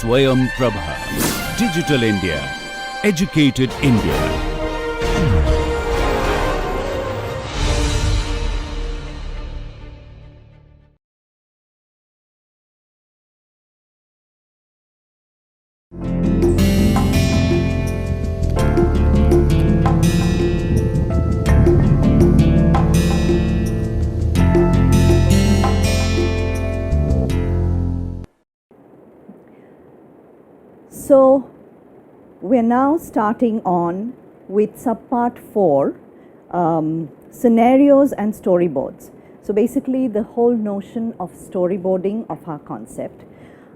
Swayam Prabha. Digital India. Educated India. So, we are now starting on with subpart 4, scenarios and storyboards. So, basically the whole notion of storyboarding of our concept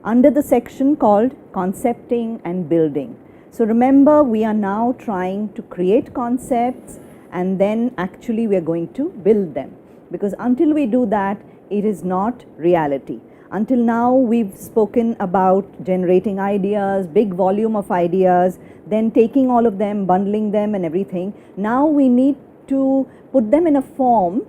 under the section called concepting and building. So, remember, we are now trying to create concepts and then actually we are going to build them, because until we do that, it is not reality. Until now, we've spoken about generating ideas, big volume of ideas, then taking all of them, bundling them and everything. Now we need to put them in a form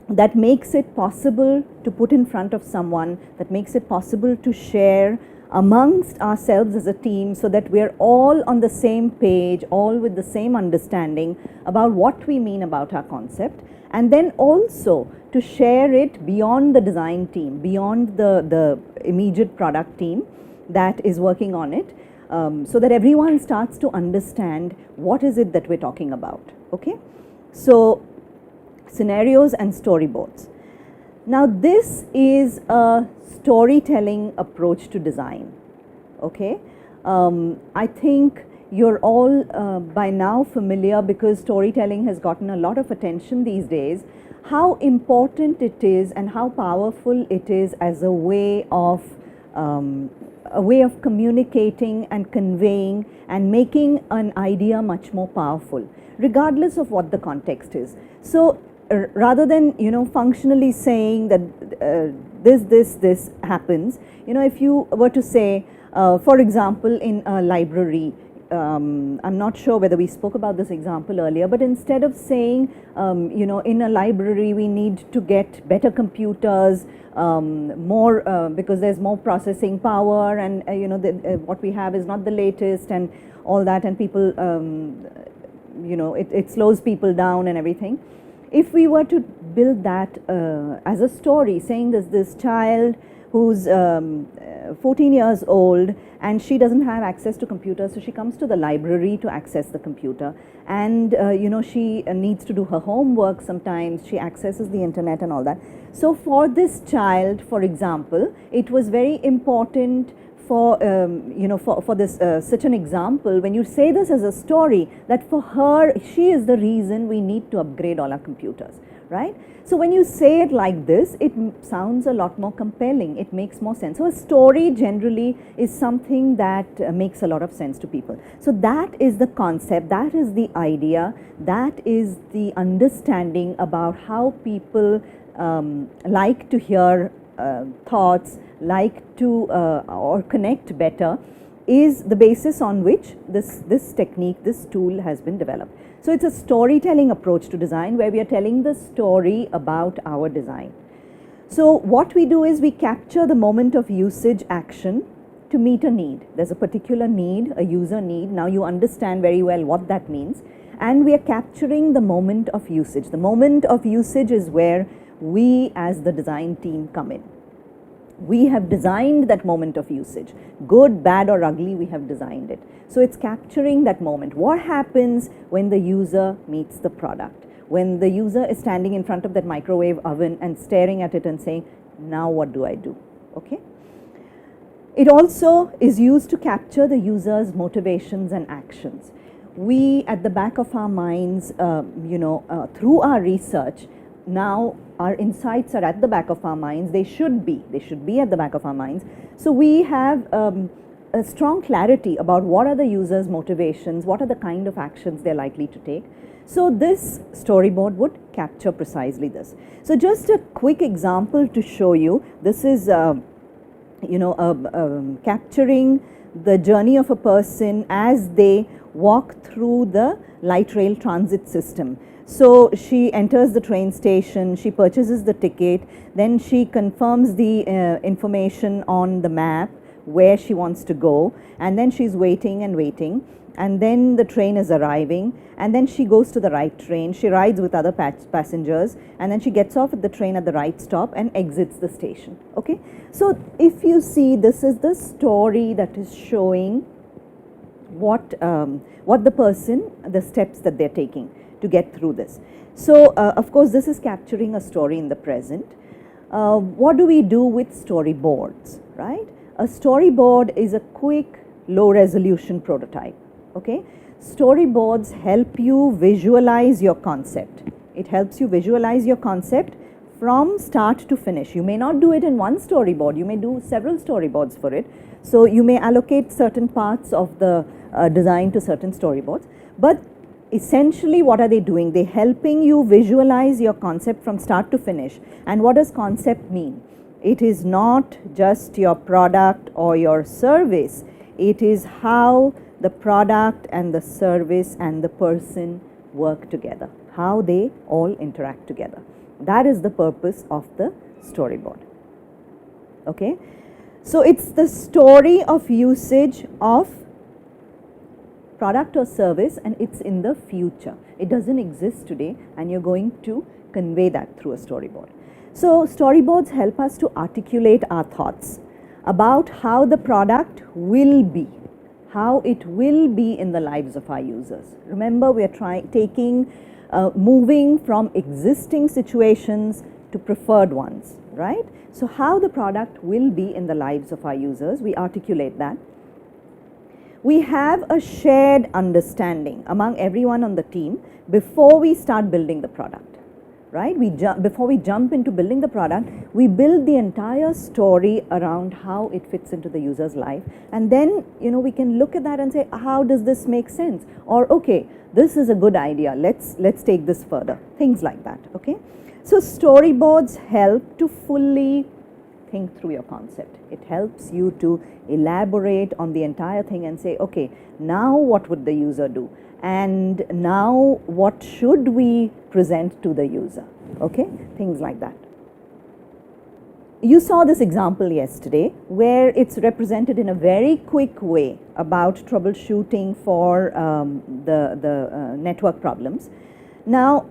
that makes it possible to put in front of someone, that makes it possible to share amongst ourselves as a team, so that we're all on the same page, all with the same understanding about what we mean about our concept, and then also to share it beyond the design team, beyond the immediate product team that is working on it, so that everyone starts to understand what is it that we're talking about. Okay? So, scenarios and storyboards. Now, this is a storytelling approach to design. Okay? I think you're all by now familiar, because storytelling has gotten a lot of attention these days, how important it is and how powerful it is as a way of communicating and conveying and making an idea much more powerful, regardless of what the context is. So, rather than functionally saying that this happens, if you were to say, for example, in a library, I'm not sure whether we spoke about this example earlier, but instead of saying, in a library we need to get better computers, more because there's more processing power, and what we have is not the latest and all that, and people, it slows people down and everything. If we were to build that as a story, saying there's this child who's 14 years old and she doesn't have access to computers, so she comes to the library to access the computer, and she needs to do her homework sometimes, she accesses the internet and all that. So for this child, for example, it was very important for for this such an example, when you say this as a story, that for her, she is the reason we need to upgrade all our computers, right? So when you say it like this, it sounds a lot more compelling, it makes more sense. So a story generally is something that makes a lot of sense to people. So that is the concept, that is the idea, that is the understanding about how people like to hear thoughts, like to or connect better, is the basis on which this technique, this tool has been developed. So it's a storytelling approach to design, where we are telling the story about our design. So what we do is we capture the moment of usage action to meet a need. There's a particular need, a user need. Now you understand very well what that means, and we are capturing the moment of usage. The moment of usage is where we as the design team come in. We have designed that moment of usage. Good, bad or ugly, we have designed it. So it's capturing that moment. What happens when the user meets the product? When the user is standing in front of that microwave oven and staring at it and saying, now what do I do? Okay? It also is used to capture the user's motivations and actions. We, at the back of our minds, through our research, now our insights are at the back of our minds. They should be at the back of our minds. So we have a strong clarity about what are the user's motivations, what are the kind of actions they're likely to take. So this storyboard would capture precisely this. So just a quick example to show you. This is capturing the journey of a person as they walk through the light rail transit system. So she enters the train station, she purchases the ticket, then she confirms the information on the map where she wants to go, and then she's waiting and waiting, and then the train is arriving, and then she goes to the right train, she rides with other passengers, and then she gets off at the train at the right stop and exits the station. Okay, so if you see, this is the story that is showing what the person, the steps that they're taking to get through this. So of course this is capturing a story in the present. What do we do with storyboards, right? A storyboard is a quick, low resolution prototype. Okay, storyboards help you visualize your concept. It helps you visualize your concept from start to finish. You may not do it in one storyboard, you may do several storyboards for it. So you may allocate certain parts of the design to certain storyboards, but essentially what are they doing? They're helping you visualize your concept from start to finish. And what does concept mean? It is not just your product or your service, it is how the product and the service and the person work together, how they all interact together. That is the purpose of the storyboard. Okay, so it's the story of usage of product or service, and it's in the future. It doesn't exist today, and you're going to convey that through a storyboard. So storyboards help us to articulate our thoughts about how the product will be, how it will be in the lives of our users. Remember, we are moving from existing situations to preferred ones, right? So how the product will be in the lives of our users, we articulate that. We have a shared understanding among everyone on the team before we start building the product, right? Before we jump into building the product, we build the entire story around how it fits into the user's life, and then we can look at that and say, how does this make sense? Or okay, this is a good idea, let's take this further. Things like that. Okay, so storyboards help to fully think through your concept. It helps you to elaborate on the entire thing and say, okay, now what would the user do? And now what should we present to the user? Okay, things like that. You saw this example yesterday where it's represented in a very quick way about troubleshooting for the network problems. Now,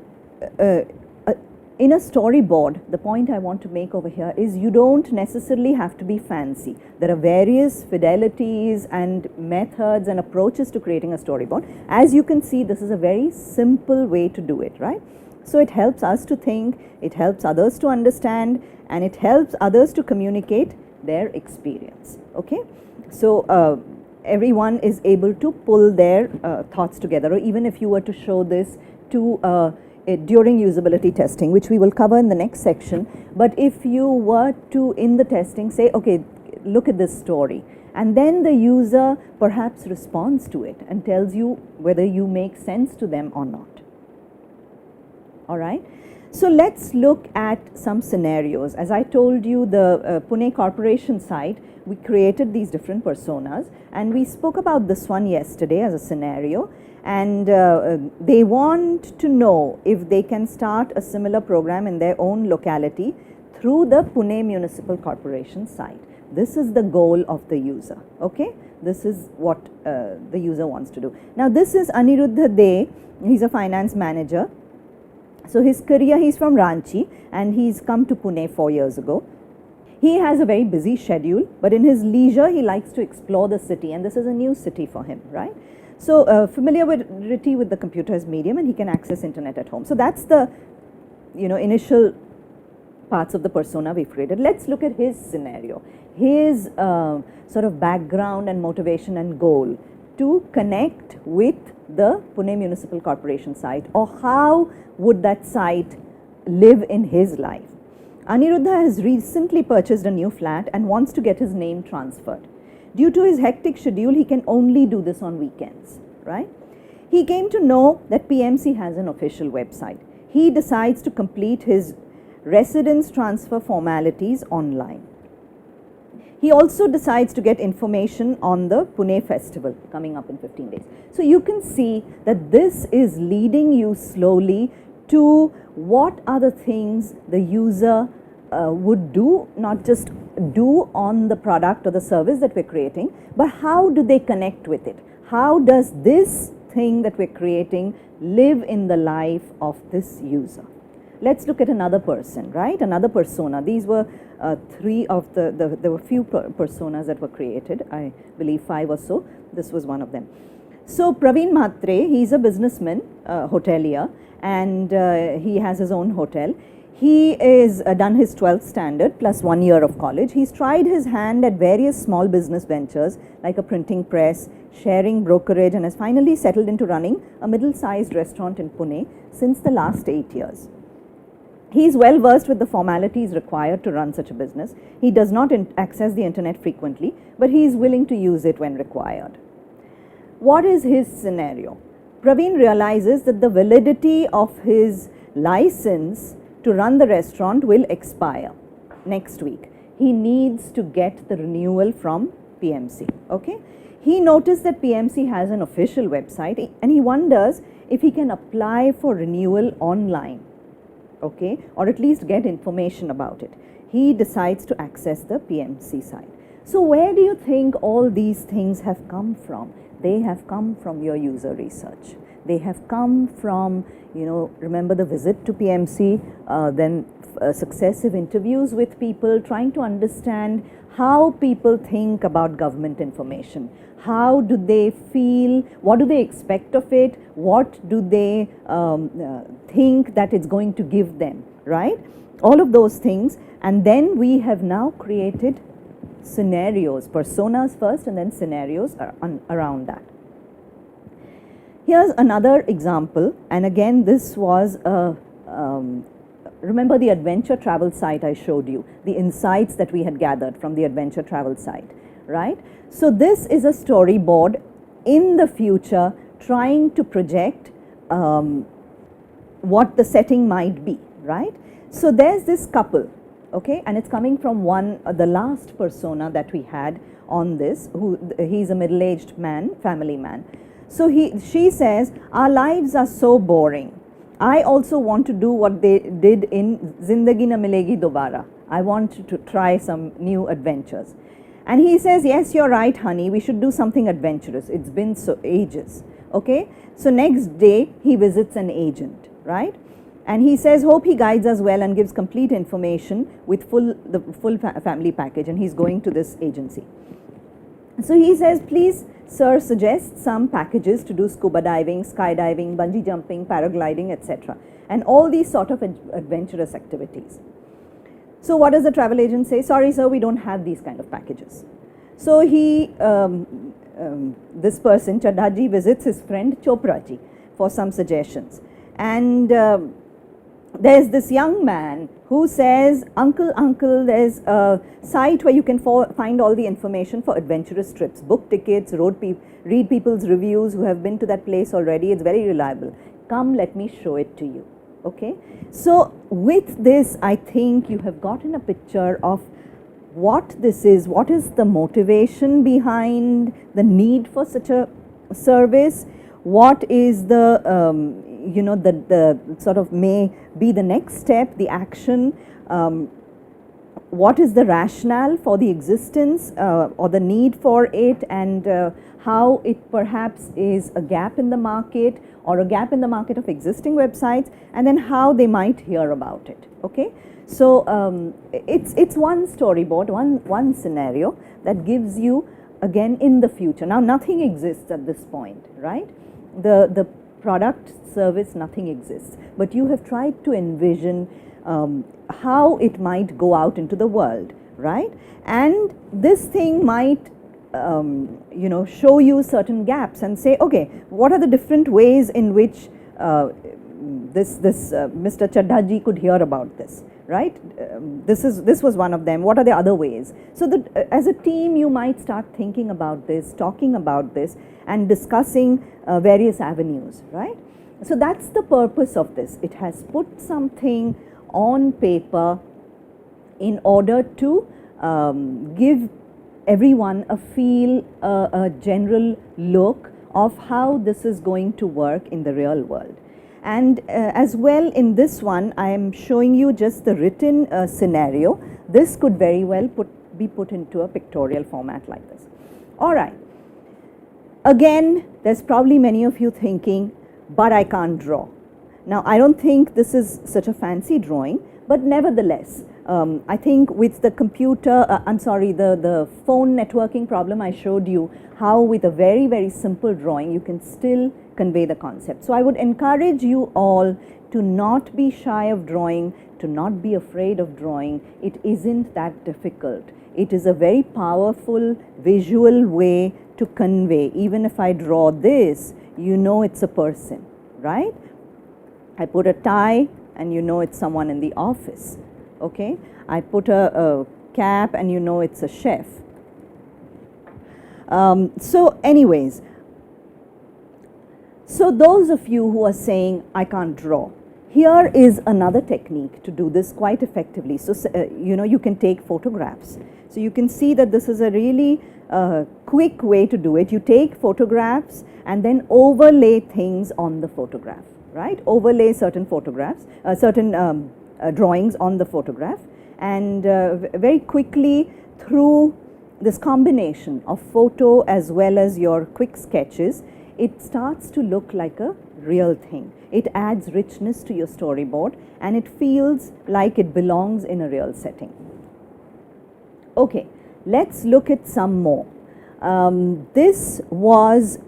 in a storyboard, the point I want to make over here is you don't necessarily have to be fancy. There are various fidelities and methods and approaches to creating a storyboard. As you can see, this is a very simple way to do it, right? So it helps us to think, it helps others to understand, and it helps others to communicate their experience. Okay, so everyone is able to pull their thoughts together, or even if you were to show this to during usability testing, which we will cover in the next section. But if you were to, in the testing, say, okay, look at this story, and then the user perhaps responds to it and tells you whether you make sense to them or not. All right, so let's look at some scenarios. As I told you, the Pune Corporation site, we created these different personas, and we spoke about this one yesterday as a scenario. And they want to know if they can start a similar program in their own locality through the Pune Municipal Corporation site. This is the goal of the user. Okay, this is what the user wants to do. Now this is Aniruddha De. He's a finance manager. So his career, he's from Ranchi and he's come to Pune 4 years ago. He has a very busy schedule, but in his leisure he likes to explore the city, and this is a new city for him, right? So familiarity with the computer as medium, and he can access internet at home. So that's the initial parts of the persona we've created. Let's look at his scenario, his sort of background and motivation and goal to connect with the Pune Municipal Corporation site, or how would that site live in his life. Aniruddha has recently purchased a new flat and wants to get his name transferred. Due to his hectic schedule, he can only do this on weekends, right? He came to know that PMC has an official website. He decides to complete his residence transfer formalities online. He also decides to get information on the Pune festival coming up in 15 days. So you can see that this is leading you slowly to what are the things the user would do, not just do on the product or the service that we're creating, but how do they connect with it? How does this thing that we're creating live in the life of this user? Let's look at another person, right? Another persona. These were three of there were few personas that were created, I believe 5 or so. This was one of them. So Praveen Mhatre, he's a businessman, hotelier, and he has his own hotel. He is done his 12th standard plus 1 year of college. He's tried his hand at various small business ventures like a printing press, sharing brokerage, and has finally settled into running a middle-sized restaurant in Pune since the last 8 years. He is well versed with the formalities required to run such a business. He does not access the internet frequently, but he is willing to use it when required. What is his scenario? Praveen realizes that the validity of his license to run the restaurant will expire next week. He needs to get the renewal from PMC. Okay? He noticed that PMC has an official website and he wonders if he can apply for renewal online. Okay, or at least get information about it. He decides to access the PMC site. So where do you think all these things have come from? They have come from your user research. They have come from, remember the visit to PMC, then successive interviews with people, trying to understand how people think about government information. How do they feel? What do they expect of it? What do they think that it's going to give them, right? All of those things. And then we have now created scenarios, personas first and then scenarios around that. Here's another example, and again this was remember the adventure travel site I showed you, the insights that we had gathered from the adventure travel site, right? So this is a storyboard in the future trying to project what the setting might be, right? So there's this couple, okay, and it's coming from the last persona that we had on this, he's a middle-aged man, family man. So she says, our lives are so boring. I also want to do what they did in Zindagi Na Milegi Dobara. I want to try some new adventures. And he says, yes, you're right, honey, we should do something adventurous. It's been so ages, okay? So next day, he visits an agent, right? And he says, hope he guides us well and gives complete information with the full family package, and he's going to this agency. So he says, please, sir, suggest some packages to do scuba diving, skydiving, bungee jumping, paragliding, etc. And all these sort of adventurous activities. So what does the travel agent say? Sorry, sir, we don't have these kind of packages. So this person, Chadhaji, visits his friend Chopraji for some suggestions. And there's this young man who says, uncle, there's a site where you can find all the information for adventurous trips, book tickets, read people's reviews who have been to that place already. It's very reliable. Come, let me show it to you. Okay, so with this, I think you have gotten a picture of what this is, what is the motivation behind the need for such a service, what is the the sort of may be the next step, the action, what is the rationale for the existence or the need for it, and how it perhaps is a gap in the market or a gap in the market of existing websites, and then how they might hear about it. Okay, so it's one storyboard, one scenario that gives you again in the future. Now nothing exists at this point, right? The product, service, nothing exists, but you have tried to envision how it might go out into the world, right? And this thing might show you certain gaps and say, okay, what are the different ways in which this Mr. Chadhaji could hear about this, right? This was one of them. What are the other ways? So that as a team, you might start thinking about this, talking about this, and discussing various avenues, right? So that's the purpose of this. It has put something on paper in order to give everyone a feel, a general look of how this is going to work in the real world. And as well in this one, I am showing you just the written scenario. This could very well be put into a pictorial format like this. All right. Again, there's probably many of you thinking, but I can't draw. Now, I don't think this is such a fancy drawing, but nevertheless, I think with the computer, the phone networking problem, I showed you how with a very, very simple drawing, you can still convey the concept. So I would encourage you all to not be shy of drawing, to not be afraid of drawing. It isn't that difficult. It is a very powerful visual way to convey. Even if I draw this, you know it's a person, right? I put a tie and you know it's someone in the office, okay? I put a cap and you know it's a chef. So anyways, so those of you who are saying, I can't draw, here is another technique to do this quite effectively. So, you can take photographs. So you can see that this is a really quick way to do it. You take photographs and then overlay things on the photograph, right? Overlay certain photographs, drawings on the photograph, and very quickly through this combination of photo as well as your quick sketches, it starts to look like a real thing. It adds richness to your storyboard and it feels like it belongs in a real setting. Okay, let's look at some more. This was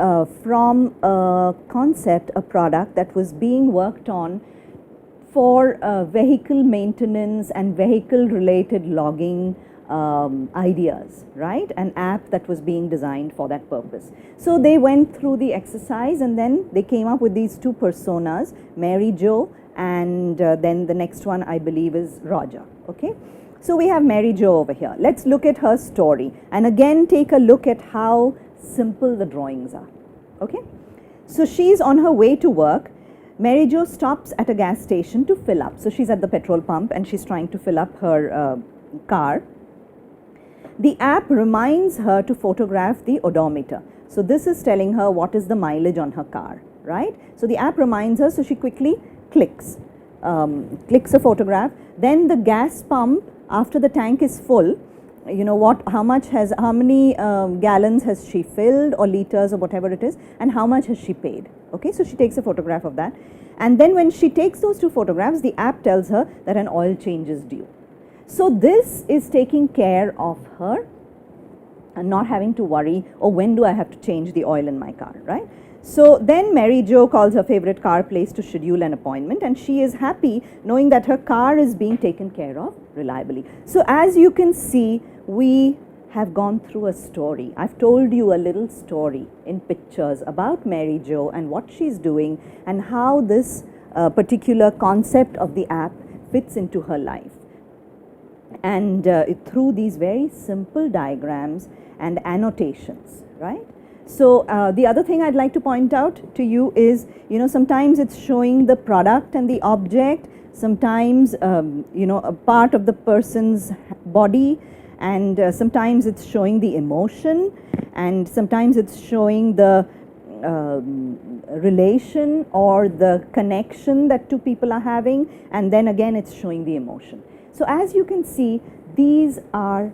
from a concept, a product that was being worked on for vehicle maintenance and vehicle related logging ideas, right? An app that was being designed for that purpose. So they went through the exercise and then they came up with these two personas, Mary Jo, and then the next one I believe is Roger, okay? So we have Mary Jo over here. Let's look at her story and again take a look at how simple the drawings are, okay? So she's on her way to work. Mary Jo stops at a gas station to fill up. So she's at the petrol pump and she's trying to fill up her car. The app reminds her to photograph the odometer. So this is telling her what is the mileage on her car, right? So the app reminds her, so she quickly clicks a photograph. Then the gas pump, after the tank is full, how many gallons has she filled or liters or whatever it is, and how much has she paid, okay? So she takes a photograph of that. And then when she takes those two photographs, the app tells her that an oil change is due. So this is taking care of her and not having to worry, oh, when do I have to change the oil in my car, right? So then Mary Jo calls her favorite car place to schedule an appointment, and she is happy knowing that her car is being taken care of reliably. So as you can see, we have gone through a story. I've told you a little story in pictures about Mary Jo and what she's doing and how this particular concept of the app fits into her life. And through these very simple diagrams and annotations, right? So the other thing I'd like to point out to you is, sometimes it's showing the product and the object, sometimes, a part of the person's body, and sometimes it's showing the emotion, and sometimes it's showing the relation or the connection that two people are having, and then again it's showing the emotion. So as you can see, these are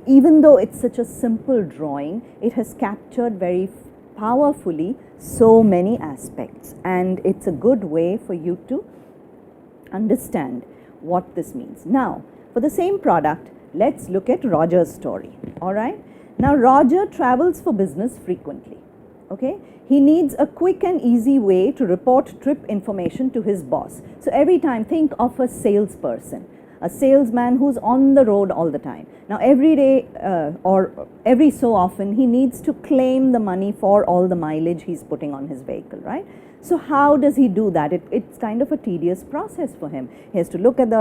even though it's such a simple drawing, it has captured very powerfully so many aspects, and it's a good way for you to understand what this means. Now, for the same product, let's look at Roger's story, all right? Now, Roger travels for business frequently, okay? He needs a quick and easy way to report trip information to his boss. So every time, think of a salesperson, a salesman who's on the road all the time. Now every day or every so often he needs to claim the money for all the mileage he's putting on his vehicle, right? So how does he do that? It's kind of a tedious process for him. He has to look at the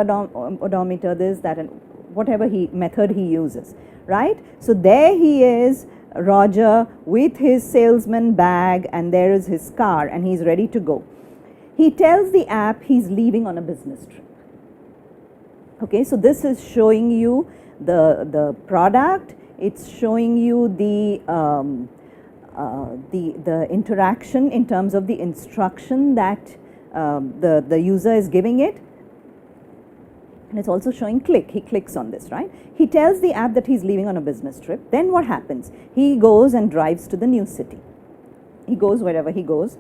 odometer, this, that, and whatever method he uses, right? So there he is, Roger, with his salesman bag, and there is his car, and he's ready to go. He tells the app he's leaving on a business trip. Okay, so this is showing you the product. It's showing you the interaction in terms of the instruction that the user is giving it. And it's also showing click. He clicks on this, right? He tells the app that he's leaving on a business trip. Then what happens? He goes and drives to the new city. He goes wherever he goes.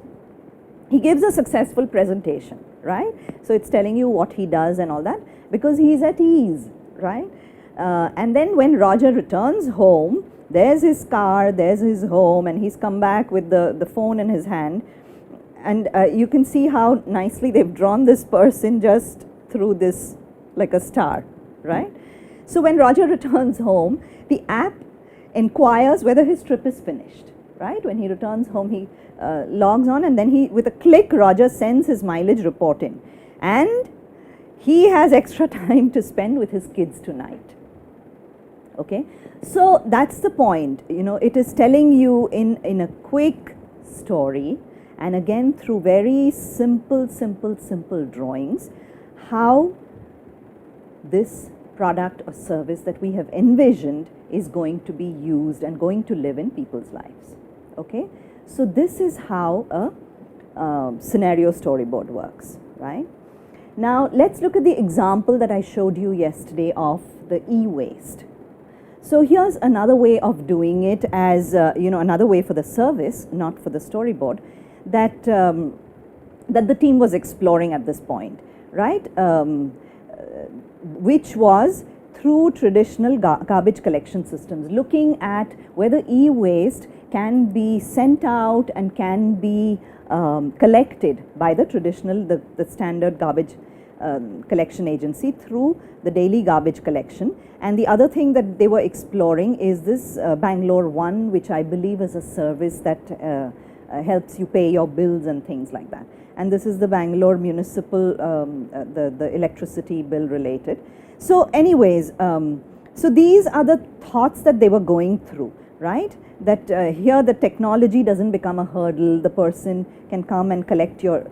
He gives a successful presentation, right? So it's telling you what he does and all that, because he's at ease, right? And then when Roger returns home, there's his car, there's his home, and he's come back with the phone in his hand. And you can see how nicely they've drawn this person just through this, like a star, right? So when Roger returns home, the app inquires whether his trip is finished, right? When he returns home, he logs on, and then with a click, Roger sends his mileage report in. And he has extra time to spend with his kids tonight. Okay? So that's the point. You know, it is telling you in a quick story, and again through very simple drawings, how this product or service that we have envisioned is going to be used and going to live in people's lives. Okay? So this is how a scenario storyboard works, right? Now let's look at the example that I showed you yesterday of the e-waste. So here's another way of doing it, as another way for the service, not for the storyboard, that the team was exploring at this point, right? Which was through traditional garbage collection systems, looking at whether e-waste can be sent out and can be collected by the traditional, the standard garbage collection agency through the daily garbage collection. And the other thing that they were exploring is this Bangalore One, which I believe is a service that helps you pay your bills and things like that. And this is the Bangalore municipal, the electricity bill related. So anyways, so these are the thoughts that they were going through, right? That here the technology doesn't become a hurdle, the person can come and collect your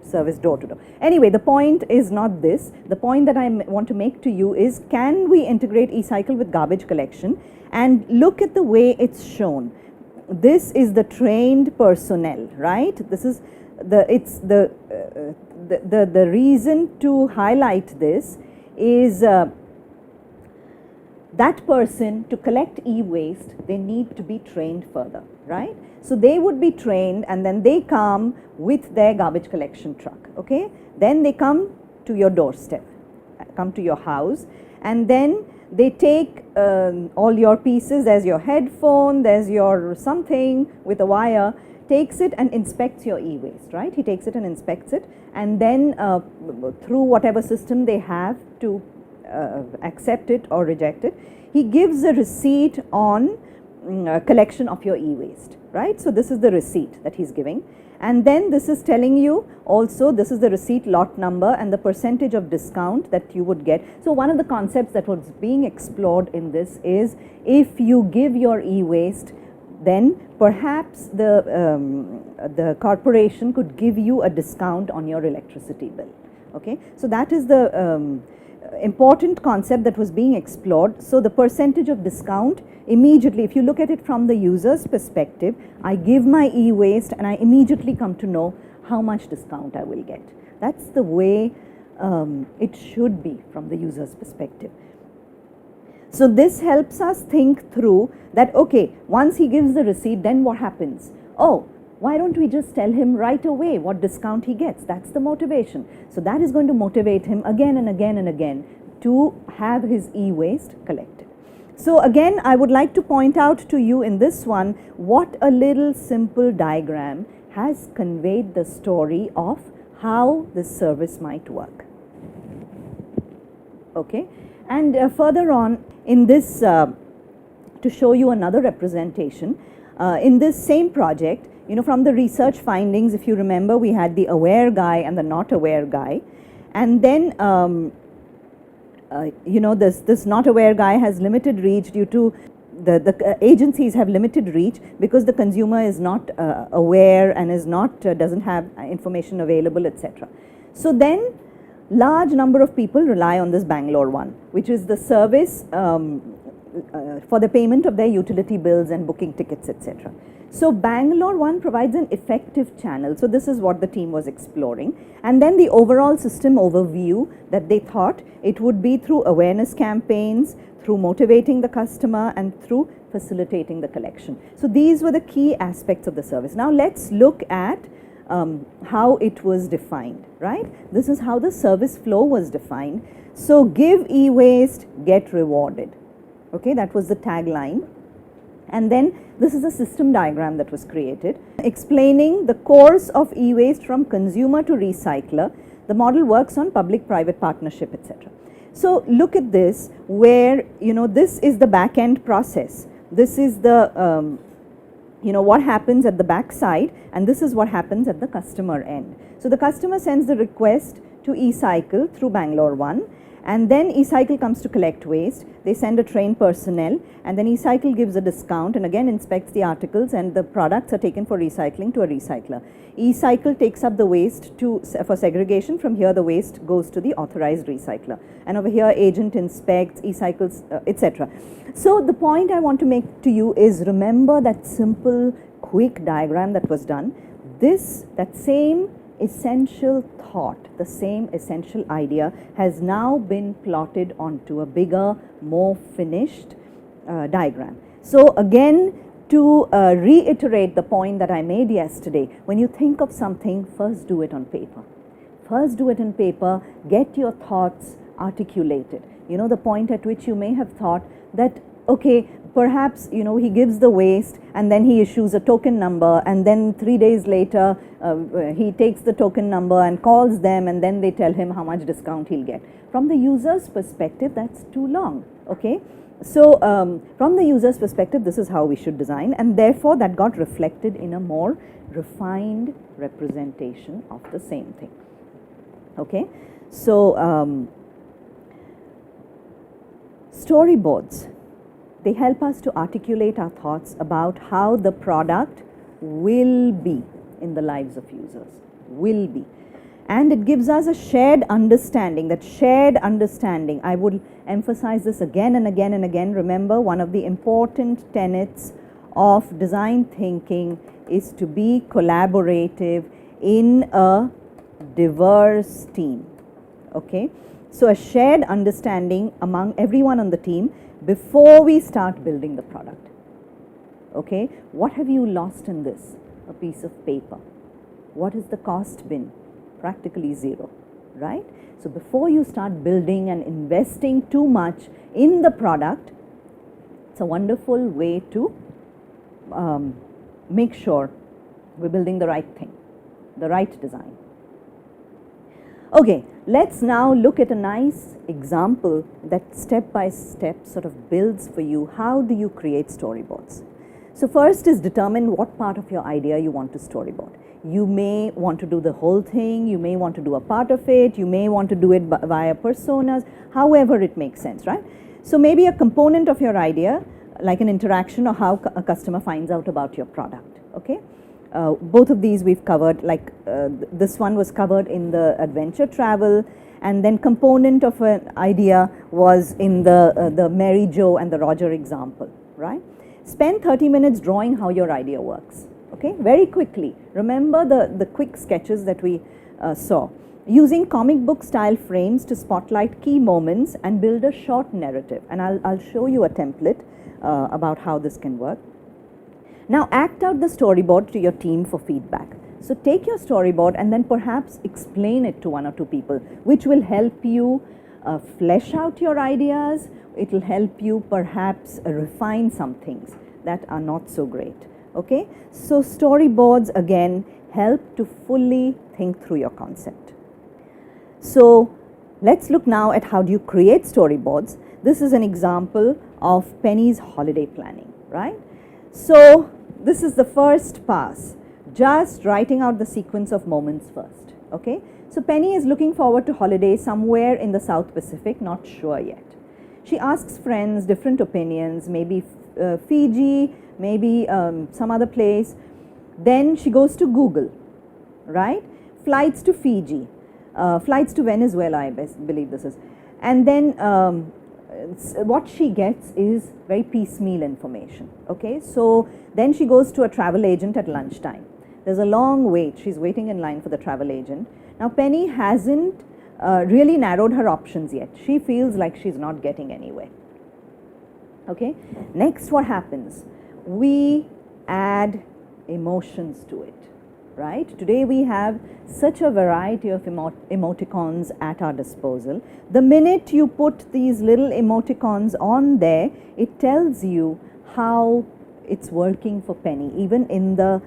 service door to door. Anyway, the point is not this. The point that I want to make to you is, can we integrate e-cycle with garbage collection? And look at the way it's shown. This is the trained personnel, right? This is the reason to highlight this is that person, to collect e-waste, they need to be trained further, right? So they would be trained, and then they come with their garbage collection truck, okay? Then they come to your doorstep, come to your house, and then they take all your pieces. There's your headphone, there's your something with a wire, takes it and inspects your e-waste, right? He takes it and inspects it, and then through whatever system they have to accept it or reject it, he gives a receipt on collection of your e-waste, right? So this is the receipt that he's giving, and then this is telling you also, this is the receipt lot number and the percentage of discount that you would get. So one of the concepts that was being explored in this is, if you give your e-waste, then perhaps the corporation could give you a discount on your electricity bill. Okay, so that is the important concept that was being explored. So the percentage of discount, immediately, if you look at it from the user's perspective, I give my e-waste and I immediately come to know how much discount I will get. That's the way it should be from the user's perspective. So this helps us think through that, okay, once he gives the receipt, then what happens? Oh, why don't we just tell him right away what discount he gets? That's the motivation. So that is going to motivate him again and again and again to have his e-waste collected. So again, I would like to point out to you in this one what a little simple diagram has conveyed the story of how this service might work. Okay, and further on in this, to show you another representation, in this same project, from the research findings, if you remember, we had the aware guy and the not aware guy, and then this not aware guy has limited reach due to the agencies have limited reach because the consumer is not aware and is not doesn't have information available, etc. So then large number of people rely on this Bangalore One, which is the service for the payment of their utility bills and booking tickets, etc. So Bangalore one provides an effective channel. So this is what the team was exploring. And then the overall system overview that they thought it would be through awareness campaigns, through motivating the customer, and through facilitating the collection. So these were the key aspects of the service. Now let's look at how it was defined, right? This is how the service flow was defined. So give e-waste, get rewarded. Okay, that was the tagline. And then this is a system diagram that was created explaining the course of e-waste from consumer to recycler. The model works on public-private partnership, etc. So look at this, where this is the back end process. This is the what happens at the back side, and this is what happens at the customer end. So the customer sends the request to eCycle through Bangalore One, and then eCycle comes to collect waste. They send a trained personnel, and then eCycle gives a discount and again inspects the articles, and the products are taken for recycling to a recycler. eCycle takes up the waste for segregation. From here the waste goes to the authorized recycler, and over here agent inspects, eCycles, etc. So the point I want to make to you is, remember that simple quick diagram that was done. That same essential thought, the same essential idea has now been plotted onto a bigger, more finished diagram. So again, to reiterate the point that I made yesterday, when you think of something, first do it on paper. First do it on paper, get your thoughts articulated. The point at which you may have thought that, okay, perhaps he gives the waste and then he issues a token number, and then 3 days later he takes the token number and calls them, and then they tell him how much discount he'll get. From the user's perspective, that's too long. Okay, so from the user's perspective, this is how we should design, and therefore that got reflected in a more refined representation of the same thing. Okay, so storyboards, they help us to articulate our thoughts about how the product will be in the lives of users, will be. And it gives us a shared understanding. That shared understanding, I would emphasize this again and again and again. Remember, one of the important tenets of design thinking is to be collaborative in a diverse team. Okay, so a shared understanding among everyone on the team before we start building the product. Okay, what have you lost in this? A piece of paper. What has the cost been? Practically zero, right? So before you start building and investing too much in the product, it's a wonderful way to make sure we're building the right thing, the right design. Okay, let's now look at a nice example that step by step sort of builds for you how do you create storyboards. So first is determine what part of your idea you want to storyboard. You may want to do the whole thing, you may want to do a part of it, you may want to do it via personas, however it makes sense, right? So maybe a component of your idea, like an interaction or how a customer finds out about your product, okay? Both of these we've covered, like this one was covered in the adventure travel, and then component of an idea was in the Mary Jo and the Roger example, right? Spend 30 minutes drawing how your idea works, okay? Very quickly. Remember the quick sketches that we saw. Using comic book style frames to spotlight key moments and build a short narrative. And I'll show you a template about how this can work. Now act out the storyboard to your team for feedback. So take your storyboard and then perhaps explain it to 1 or 2 people, which will help you flesh out your ideas. It will help you perhaps refine some things that are not so great. Okay, so storyboards again help to fully think through your concept. So let's look now at how do you create storyboards. This is an example of Penny's holiday planning, right? So this is the first pass, just writing out the sequence of moments first. Okay, so Penny is looking forward to holiday somewhere in the South Pacific, not sure yet. She asks friends different opinions, maybe Fiji, maybe some other place. Then she goes to Google, right? Flights to Fiji, flights to Venezuela, I believe this is. And then what she gets is very piecemeal information. Okay, so then she goes to a travel agent at lunchtime. There's a long wait. She's waiting in line for the travel agent. Now Penny hasn't really narrowed her options yet. She feels like she's not getting anywhere. Okay, next what happens? We add emotions to it, right? Today we have such a variety of emoticons at our disposal. The minute you put these little emoticons on there, it tells you how it's working for Penny. Even in the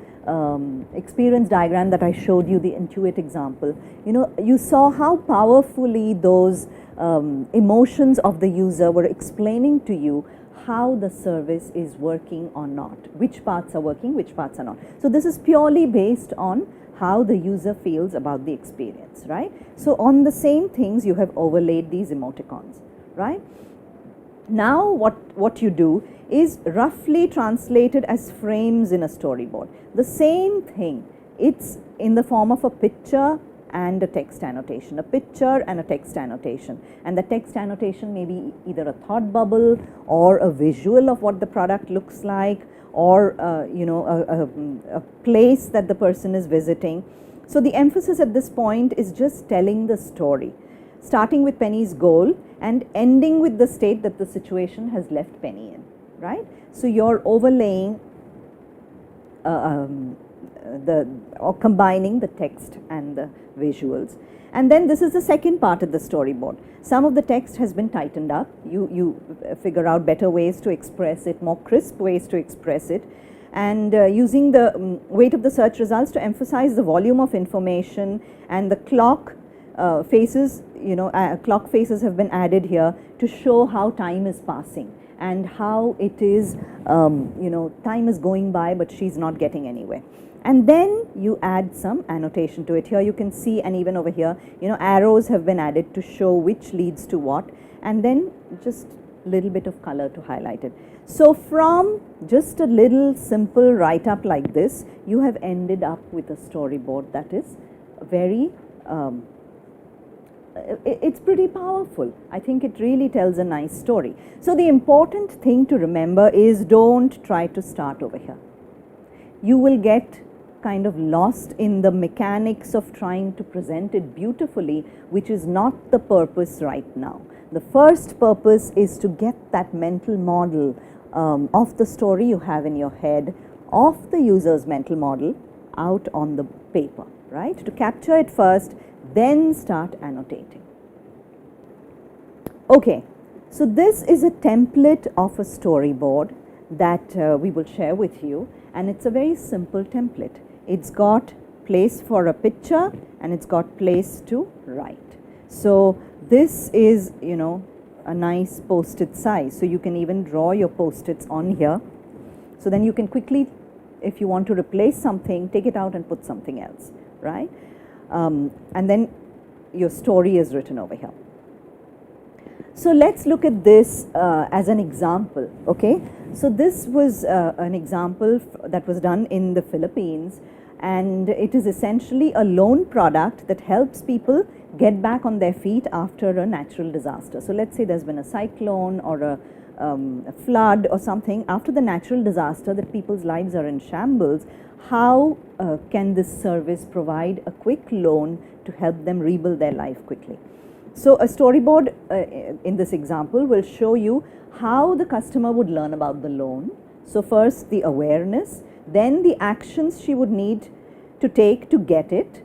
experience diagram that I showed you, the Intuit example, you know, you saw how powerfully those emotions of the user were explaining to you how the service is working or not, which parts are working, which parts are not. So this is purely based on how the user feels about the experience, right? So on the same things you have overlaid these emoticons, right? Now what you do is roughly translated as frames in a storyboard. The same thing, it's in the form of a picture and a text annotation, a picture and a text annotation, and the text annotation may be either a thought bubble or a visual of what the product looks like, or you know, a place that the person is visiting. So the emphasis at this point is just telling the story, starting with Penny's goal and ending with the state that the situation has left Penny in, right? So you're overlaying or combining the text and the visuals. And then this is the second part of the storyboard. Some of the text has been tightened up. You figure out better ways to express it, more crisp ways to express it, and using the weight of the search results to emphasize the volume of information, and the clock faces, you know, clock faces have been added here to show how time is passing and how it is, you know, time is going by but she's not getting anywhere. And then you add some annotation to it. Here you can see, and even over here, you know, arrows have been added to show which leads to what, and then just a little bit of color to highlight it. So from just a little simple write-up like this, you have ended up with a storyboard that is very, it's pretty powerful. I think it really tells a nice story. So the important thing to remember is, don't try to start over here. You will get kind of lost in the mechanics of trying to present it beautifully, which is not the purpose right now. The first purpose is to get that mental model of the story you have in your head, of the user's mental model, out on the paper, right? To capture it first, then start annotating. Okay, so this is a template of a storyboard that we will share with you, and it's a very simple template. It's got place for a picture and it's got place to write. So this is, you know, a nice post-it size. So you can even draw your post-its on here. So then you can quickly, if you want to replace something, take it out and put something else, right? And then your story is written over here. So let's look at this as an example, okay? So this was an example that was done in the Philippines, and it is essentially a loan product that helps people get back on their feet after a natural disaster. So let's say there's been a cyclone or a flood or something. After the natural disaster, that people's lives are in shambles, how can this service provide a quick loan to help them rebuild their life quickly? So a storyboard in this example will show you how the customer would learn about the loan. So first the awareness, then the actions she would need to take to get it,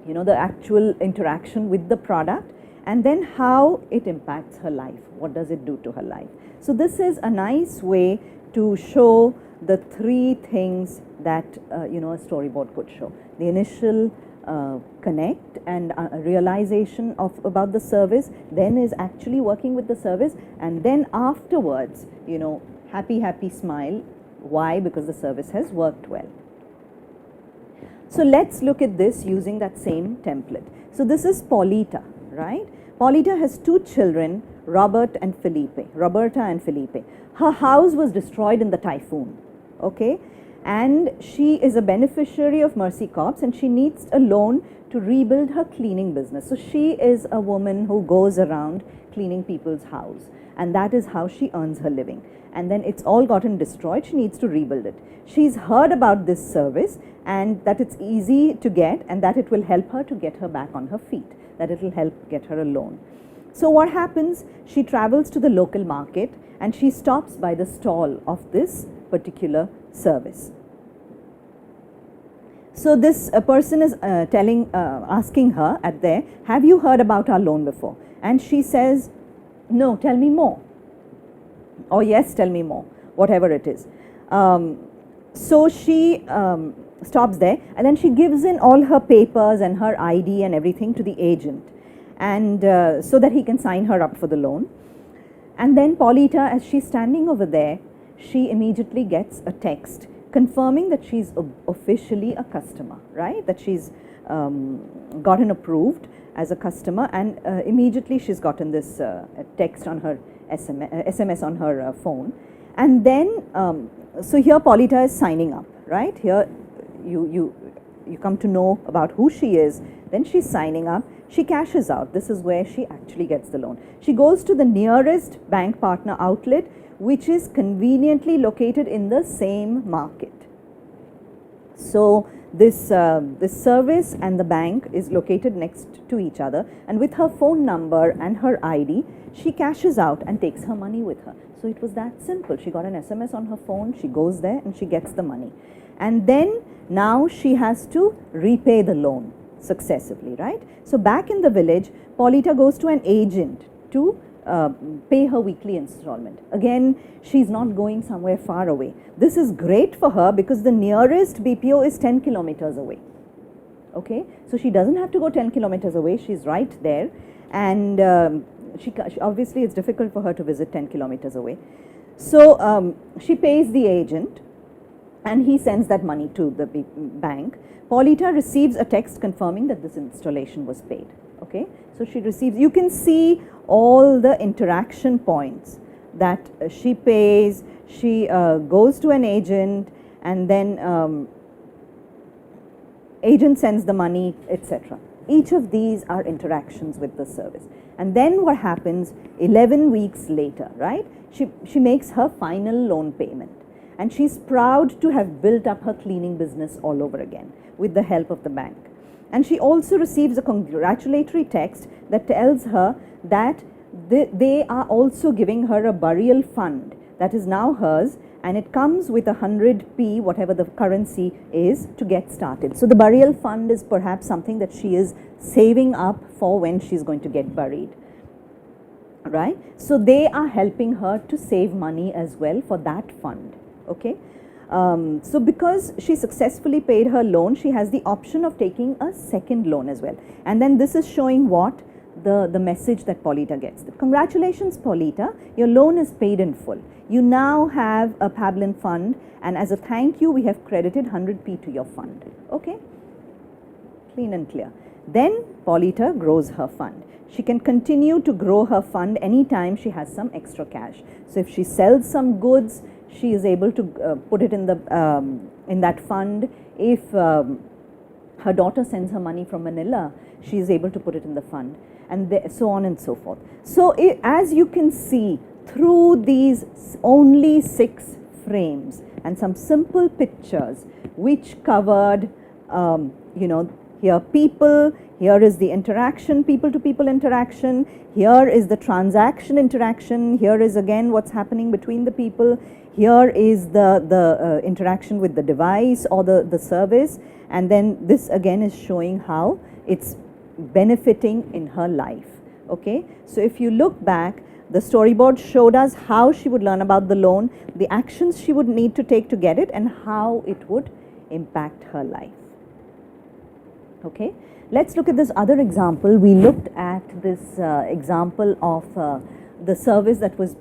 you know, the actual interaction with the product, and then how it impacts her life. What does it do to her life? So this is a nice way to show the three things that you know, a storyboard could show. The initial connect and realization of about the service, then is actually working with the service, and then afterwards, you know, happy smile. Why? Because the service has worked well. So let's look at this using that same template. So this is Paulita, right? Paulita has two children, Roberta and Felipe. Her house was destroyed in the typhoon, okay? And she is a beneficiary of Mercy Corps, and she needs a loan to rebuild her cleaning business. So she is a woman who goes around cleaning people's house, and that is how she earns her living. And then it's all gotten destroyed. She needs to rebuild it. She's heard about this service and that it's easy to get, and that it will help her to get her back on her feet, that it will help get her a loan. So what happens? She travels to the local market and she stops by the stall of this particular service. So this person is asking her at there, have you heard about our loan before? And she says, no, tell me more. Or yes, tell me more, whatever it is. So she stops there, and then she gives in all her papers and her ID and everything to the agent, and so that he can sign her up for the loan. And then Paulita, as she's standing over there, she immediately gets a text confirming that she's officially a customer, right? That she's gotten approved as a customer, and immediately she's gotten this text on her SMS on her phone. And then, so here Paulita is signing up, right? Here you come to know about who she is, then she's signing up. She cashes out. This is where she actually gets the loan. She goes to the nearest bank partner outlet, which is conveniently located in the same market. So this service and the bank is located next to each other, and with her phone number and her ID, she cashes out and takes her money with her. So it was that simple. She got an SMS on her phone, she goes there and she gets the money. And then now she has to repay the loan successively, right? So back in the village, Paulita goes to an agent to pay her weekly installment. Again, she's not going somewhere far away. This is great for her because the nearest BPO is 10 kilometers away. Okay, so she doesn't have to go 10 kilometers away. She's right there, and she obviously it's difficult for her to visit 10 kilometers away. So she pays the agent, and he sends that money to the bank. Paulita receives a text confirming that this installation was paid. Okay, so she receives, you can see all the interaction points that she pays, she goes to an agent, and then agent sends the money, etc. Each of these are interactions with the service. And then what happens 11 weeks later, right? She makes her final loan payment, and she's proud to have built up her cleaning business all over again with the help of the bank. And she also receives a congratulatory text that tells her that they are also giving her a burial fund that is now hers, and it comes with 100p, whatever the currency is, to get started. So the burial fund is perhaps something that she is saving up for when she's going to get buried, right? So they are helping her to save money as well for that fund. Okay. So because she successfully paid her loan, she has the option of taking a second loan as well. And then this is showing what the message that Paulita gets. Congratulations, Paulita, your loan is paid in full. You now have a Pavlin fund, and as a thank you, we have credited 100p to your fund. Okay, clean and clear. Then Paulita grows her fund. She can continue to grow her fund anytime she has some extra cash. So if she sells some goods, she is able to put it in that fund. If her daughter sends her money from Manila, she is able to put it in the fund, and so on and so forth. So as you can see, through these only 6 frames and some simple pictures which covered, here people, here is the interaction, people to people interaction, here is the transaction interaction, here is again what's happening between the people, here is the interaction with the device or the service, and then this again is showing how it's benefiting in her life. Okay, so if you look back, the storyboard showed us how she would learn about the loan, the actions she would need to take to get it, and how it would impact her life. Okay, let's look at this other example. We looked at this example of the service that was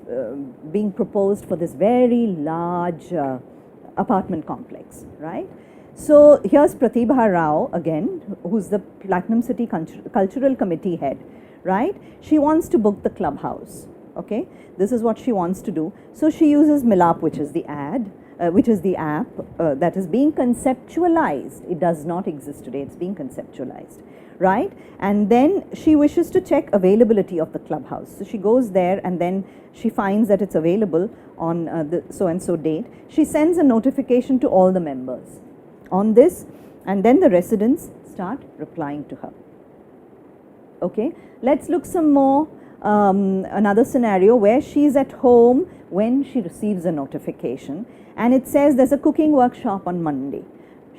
being proposed for this very large apartment complex, right? So here's Pratibha Rao again, who's the Platinum City Cultural Committee head, right? She wants to book the clubhouse. Okay, this is what she wants to do. So she uses Milap, which is the app that is being conceptualized. It does not exist today, it's being conceptualized, right? And then she wishes to check availability of the clubhouse. So she goes there and then she finds that it's available on the so and so date. She sends a notification to all the members on this, and then the residents start replying to her. Okay, let's look some more. Another scenario where she's at home when she receives a notification, and it says there's a cooking workshop on Monday.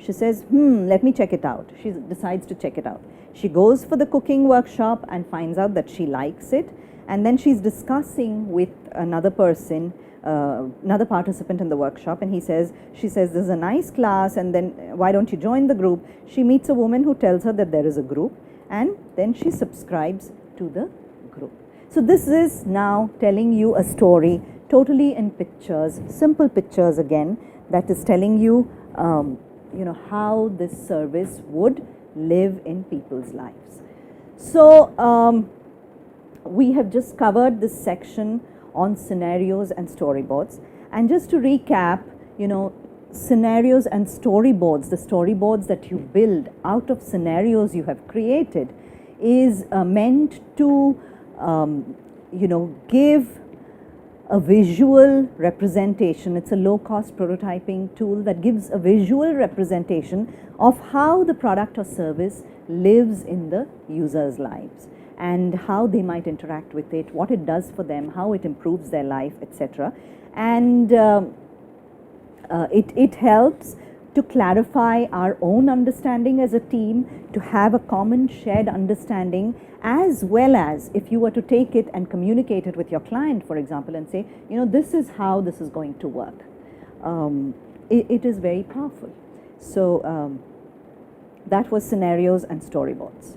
She says, let me check it out. She decides to check it out. She goes for the cooking workshop and finds out that she likes it, and then she's discussing with another person, another participant in the workshop, and she says, this is a nice class, and then why don't you join the group? She meets a woman who tells her that there is a group, and then she subscribes to the group. So this is now telling you a story totally in pictures, simple pictures again, that is telling you, how this service would live in people's lives. So we have just covered this section on scenarios and storyboards. And just to recap, scenarios and storyboards, the storyboards that you build out of scenarios you have created, is meant to give a visual representation. It's a low-cost prototyping tool that gives a visual representation of how the product or service lives in the user's lives and how they might interact with it, what it does for them, how it improves their life, etc. And it helps to clarify our own understanding as a team, to have a common shared understanding, as well as if you were to take it and communicate it with your client, for example, and say, this is how this is going to work. It is very powerful. So that was scenarios and storyboards.